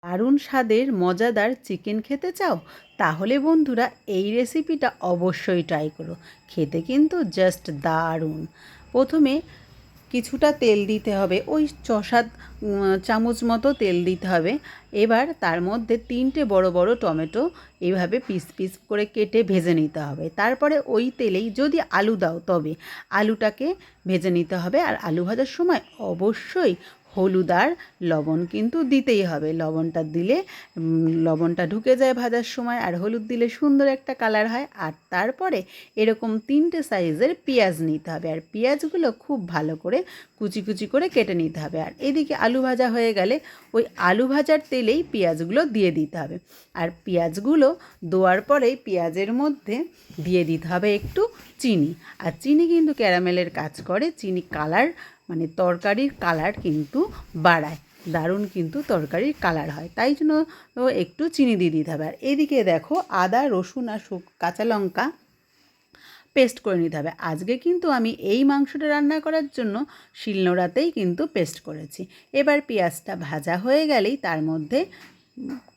দারুণ স্বাদের মজাদার চিকেন খেতে চাও? তাহলে বন্ধুরা এই রেসিপিটা অবশ্যই ট্রাই করো। খেতে কিন্তু জাস্ট দারুণ। প্রথমে কিছুটা তেল দিতে হবে, ওই 6-7 চামচ মতো তেল দিতে হবে। এবার তার মধ্যে 3টে বড় বড় টমেটো এইভাবে পিস পিস করে কেটে ভেজে নিতে হবে। তারপরে ওই তেলেই যদি আলু দাও তবে আলুটাকে ভেজে নিতে হবে। আর আলু ভাজার সময় অবশ্যই হলুদ আর লবণ কিন্তু দিতেই হবে। লবণটা দিলে লবণটা ঢুকে যায় ভাজার সময়, আর হলুদ দিলে সুন্দর একটা কালার হয়। আর তারপরে এরকম 3টে সাইজের পেঁয়াজ নিতে হবে, আর পেঁয়াজগুলো খুব ভালো করে কুচি কুচি করে কেটে নিতে হবে। আর এদিকে আলু ভাজা হয়ে গেলে ওই আলু ভাজার তেলেই পেঁয়াজগুলো দিয়ে দিতে হবে। আর পেঁয়াজগুলো দেওয়ার পরেই পেঁয়াজের মধ্যে দিয়ে দিতে হবে একটু চিনি। আর চিনি কিন্তু ক্যারামেলের কাজ করে। চিনি কালার মানে তরকারির কালার কিন্তু বাড়ায়, দারুণ কিন্তু তরকারির কালার হয়, তাই জন্য একটু চিনি দিয়ে দিতে হবে। আর এদিকে দেখো আদা রসুন আর কাঁচা লঙ্কা পেস্ট করে নিতে হবে। আজকে কিন্তু আমি এই মাংসটা রান্না করার জন্য শিলনোড়াতেই কিন্তু পেস্ট করেছি। এবার পেঁয়াজটা ভাজা হয়ে গেলেই তার মধ্যে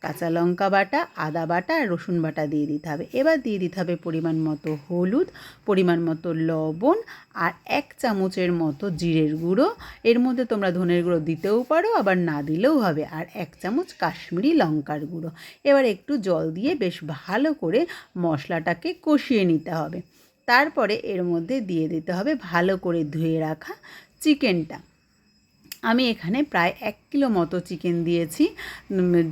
কাঁচা লঙ্কা বাটা, আদা বাটা আর রসুন বাটা দিয়ে দিতে হবে। এবার দিয়ে দিতে হবে পরিমাণ মতো হলুদ, পরিমাণ মতো লবণ আর 1 চামচের মতো জিরের গুঁড়ো। এর মধ্যে তোমরা ধনের গুঁড়ো দিতেও পারো, আবার না দিলেও হবে। আর 1 চামচ কাশ্মীরি লঙ্কার গুঁড়ো। এবার একটু জল দিয়ে বেশ ভালো করে মশলাটাকে কষিয়ে নিতে হবে। তারপরে এর মধ্যে দিয়ে দিতে হবে ভালো করে ধুয়ে রাখা চিকেনটা। আমি এখানে প্রায় 1 কিলো মতো চিকেন দিয়েছি।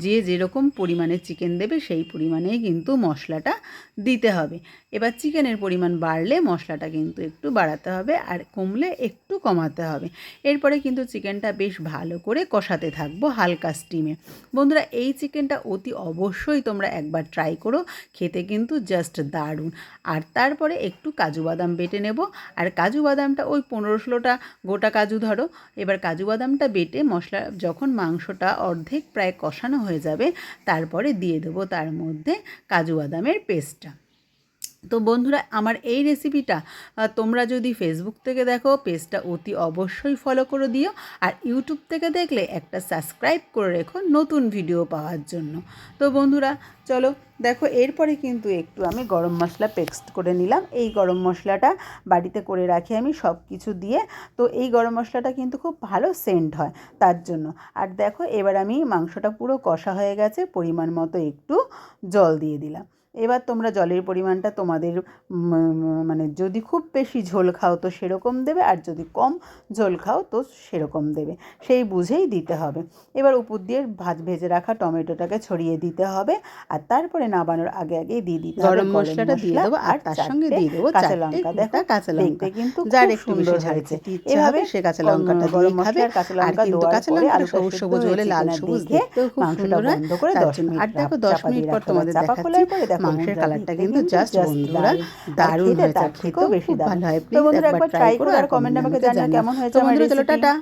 যে যেরকম পরিমাণে চিকেন দেবে সেই পরিমাণেই কিন্তু মশলাটা দিতে হবে। এবার চিকেনের পরিমাণ বাড়লে মশলাটা কিন্তু একটু বাড়াতে হবে, আর কমলে একটু কমাতে হবে। এরপরে কিন্তু চিকেনটা বেশ ভালো করে কষাতে থাকবো হালকা স্টিমে। বন্ধুরা এই চিকেনটা অতি অবশ্যই তোমরা একবার ট্রাই করো, খেতে কিন্তু জাস্ট দারুণ। আর তারপরে একটু কাজু বাদাম বেটে নেব। আর কাজু বাদামটা ওই 15-16টা গোটা কাজু ধরো। এবার কাজু বাদামটা বেটে মশলা যখন মাংসটা অর্ধেক প্রায় কষানো হয়ে যাবে তারপরে দিয়ে দেবো তার মধ্যে কাজু বাদামের পেস্টটা। তো বন্ধুরা আমার এই রেসিপিটা তোমরা যদি ফেসবুক থেকে দেখো পেজটা অতি অবশ্যই ফলো করে দিও। আর ইউটিউব থেকে দেখলে একটা সাবস্ক্রাইব করে রেখো নতুন ভিডিও পাওয়ার জন্য। তো বন্ধুরা চলো দেখো, এরপরে কিন্তু একটু আমি গরম মশলা পেস্ট করে নিলাম। এই গরম মশলাটা বাড়িতে করে রাখি আমি সব কিছু দিয়ে। তো এই গরম মশলাটা কিন্তু খুব ভালো সেন্ট হয় তার জন্য। আর দেখো এবার আমি মাংসটা পুরো কষা হয়ে গেছে, পরিমাণ মতো একটু জল দিয়ে দিলাম। এবার তোমরা জলের পরিমাণটা তোমাদের মানে যদি খুব বেশি ঝোল খাও তো সেরকম দেবে, আর যদি কম ঝোল খাও তো সেরকম দেবে, সেই বুঝেই দিতে হবে। এবার উপর দিয়ে ভেজে রাখা টমেটোটাকে ছড়িয়ে দিতে হবে। আর তারপরে নামানোর আগে দিয়ে দিতে হবে গরম মশলাটা দিয়ে দেবো, আর তার সঙ্গে দিয়ে দেবো কাঁচা লঙ্কা। দেখো কাঁচা লঙ্কা কিন্তু যার একটু সুন্দর হয়েছে, এভাবে সে কাঁচা লঙ্কাটা দিয়ে খাবে। কাঁচা লঙ্কা দেওয়ার পরে আলু সবুজ সবুজ হলে লাল সবুজ দেখতেও খুব সুন্দর হয়। বন্ধ করে 10 মিনিট। আর দেখো 10 মিনিট পর তোমাদের দেখাচ্ছি মাংসের কালারটা কিন্তু জাস্ট বন্ধুরা দারুণ হয়েছে, খেতেও বেশি ভালো হয়। প্লিজ একবার ট্রাই করো আর কমেন্ট আমাকে জানাও কেমন হয়েছে। তো বন্ধুরা চলো টাটা।